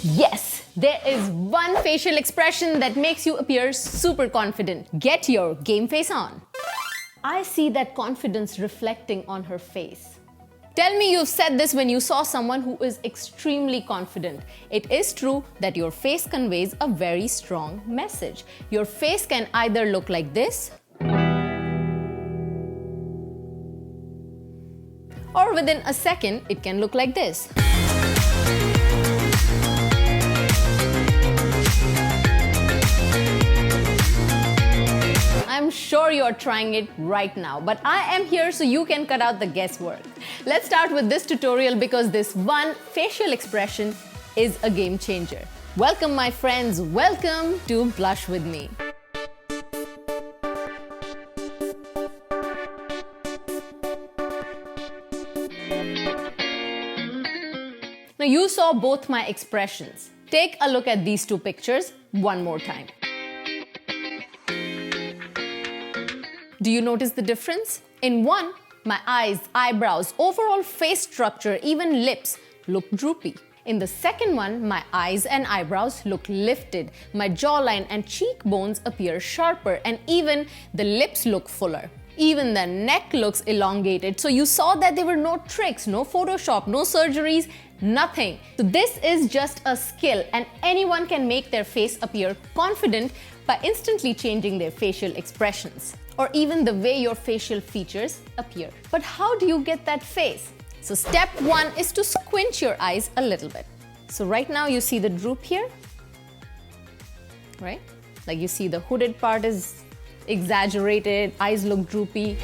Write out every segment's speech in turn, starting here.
Yes, there is one facial expression that makes you appear super confident. Get your game face on. I see that confidence reflecting on her face. Tell me you've said this when you saw someone who is extremely confident. It is true that your face conveys a very strong message. Your face can either look like this, or within a second, it can look like this. I'm sure you're trying it right now, but I am here so you can cut out the guesswork. Let's start with this tutorial because this one facial expression is a game changer. Welcome, my friends. Welcome to Blush with me. Now, you saw both my expressions. Take a look at these two pictures one more time. Do you notice the difference? In one, my eyes, eyebrows, overall face structure, even lips look droopy. In the second one, my eyes and eyebrows look lifted. My jawline and cheekbones appear sharper, and even the lips look fuller. Even the neck looks elongated. So you saw that there were no tricks, no Photoshop, no surgeries, nothing. So this is just a skill, and anyone can make their face appear confident by instantly changing their facial expressions, or even the way your facial features appear. But how do you get that face? So step one is to squint your eyes a little bit. So right now you see the droop here, right? Like you see the hooded part is exaggerated, eyes look droopy.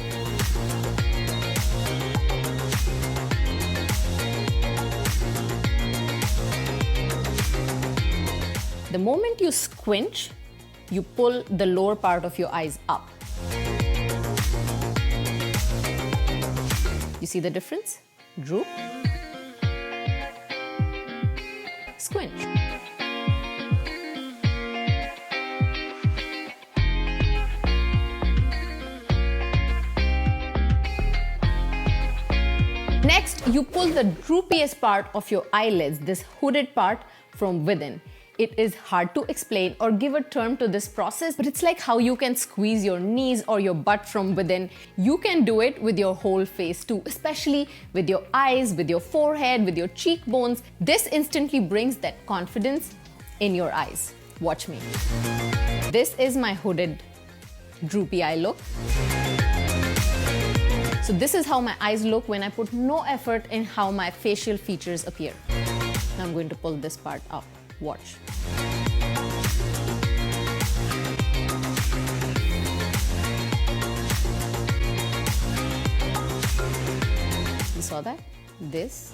The moment you squint, you pull the lower part of your eyes up. You see the difference? Droop, squint. Next, you pull the droopiest part of your eyelids, this hooded part, from within. It is hard to explain or give a term to this process, but it's like how you can squeeze your knees or your butt from within. You can do it with your whole face too, especially with your eyes, with your forehead, with your cheekbones. This instantly brings that confidence in your eyes. Watch me. This is my hooded, droopy eye look. So this is how my eyes look when I put no effort in how my facial features appear. Now I'm going to pull this part up. Watch. You saw that? This.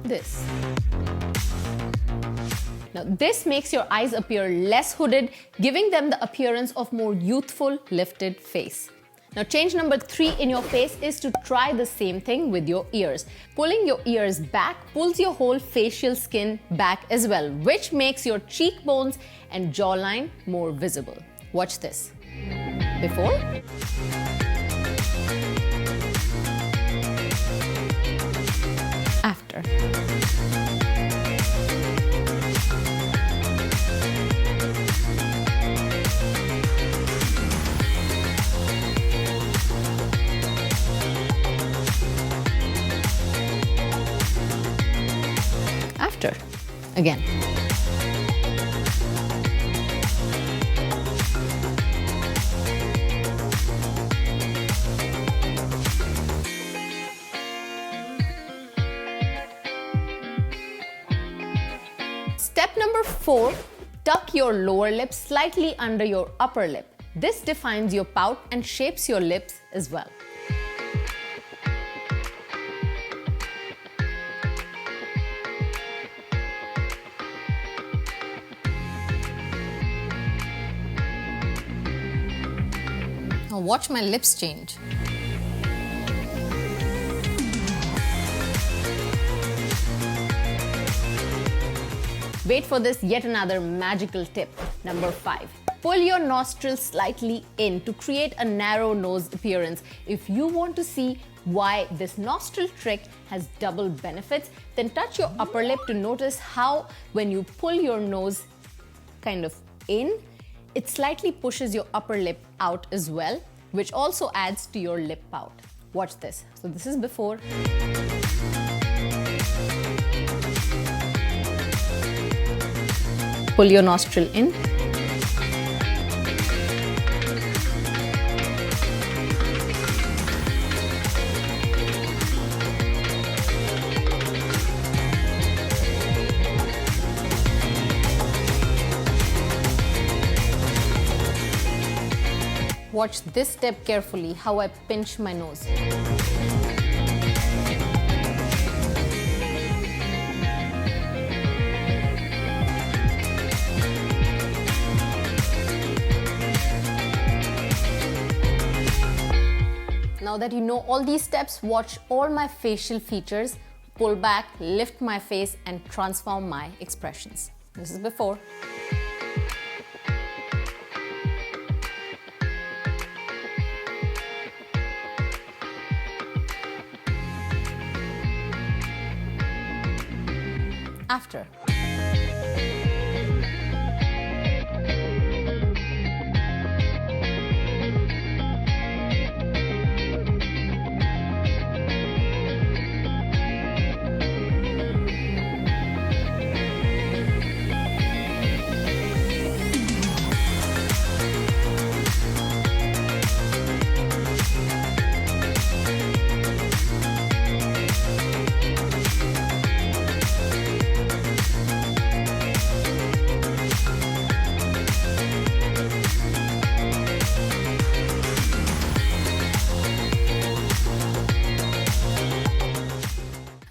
This. Now, this makes your eyes appear less hooded, giving them the appearance of more youthful, lifted face. Now, change number 3 in your face is to try the same thing with your ears. Pulling your ears back pulls your whole facial skin back as well, which makes your cheekbones and jawline more visible. Watch this. Before. After. After. Again. Step number 4, tuck your lower lip slightly under your upper lip. This defines your pout and shapes your lips as well. Now watch my lips change. Wait for this yet another magical tip. Number 5. Pull your nostrils slightly in to create a narrow nose appearance. If you want to see why this nostril trick has double benefits, then touch your upper lip to notice how when you pull your nose kind of in, it slightly pushes your upper lip out as well, which also adds to your lip pout. Watch this. So this is before. Pull your nostril in. Watch this step carefully, how I pinch my nose. Now that you know all these steps, watch all my facial features, pull back, lift my face, and transform my expressions. This is before. After.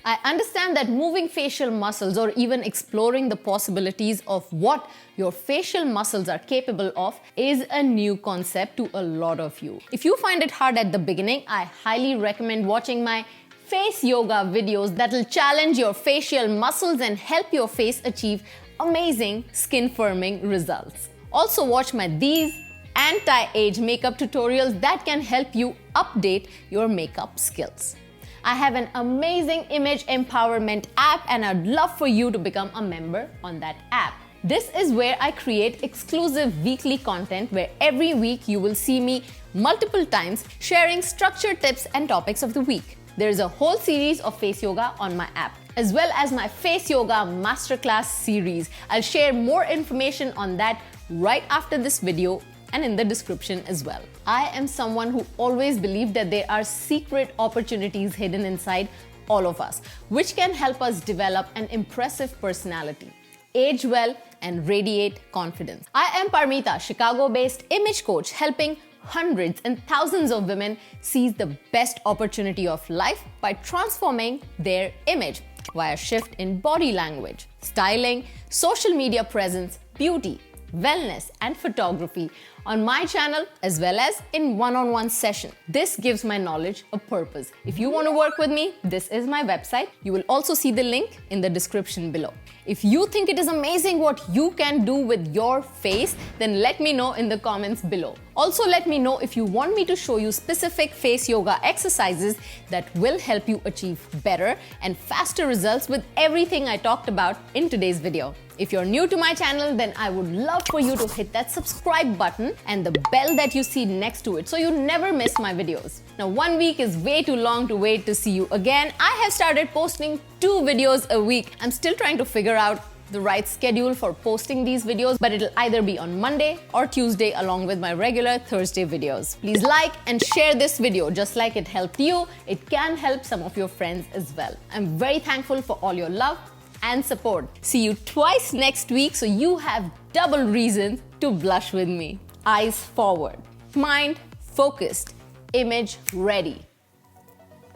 I understand that moving facial muscles or even exploring the possibilities of what your facial muscles are capable of is a new concept to a lot of you. If you find it hard at the beginning, I highly recommend watching my face yoga videos that will challenge your facial muscles and help your face achieve amazing skin firming results. Also watch my these anti-age makeup tutorials that can help you update your makeup skills. I have an amazing image empowerment app and I'd love for you to become a member on that app. This is where I create exclusive weekly content where every week you will see me multiple times sharing structured tips and topics of the week. There is a whole series of face yoga on my app, as well as my face yoga masterclass series. I'll share more information on that right after this video and in the description as well. I am someone who always believed that there are secret opportunities hidden inside all of us, which can help us develop an impressive personality, age well, and radiate confidence. I am Parmita, Chicago-based image coach, helping hundreds and thousands of women seize the best opportunity of life by transforming their image via shift in body language, styling, social media presence, beauty, wellness, and photography on my channel as well as in one-on-one session. This gives my knowledge a purpose. If you want to work with me, this is my website. You will also see the link in the description below. If you think it is amazing what you can do with your face, then let me know in the comments below. Also, let me know if you want me to show you specific face yoga exercises that will help you achieve better and faster results with everything I talked about in today's video. If you're new to my channel, then I would love for you to hit that subscribe button and the bell that you see next to it so you never miss my videos. Now, 1 week is way too long to wait to see you again. I have started posting 2 videos a week. I'm still trying to figure out the right schedule for posting these videos, but it'll either be on Monday or Tuesday along with my regular Thursday videos. Please like and share this video. Just like it helped you, it can help some of your friends as well. I'm very thankful for all your love and support. See you twice next week so you have double reasons to blush with me. Eyes forward, mind focused, image ready.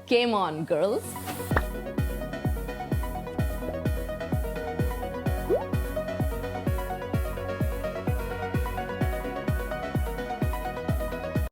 Game on, girls.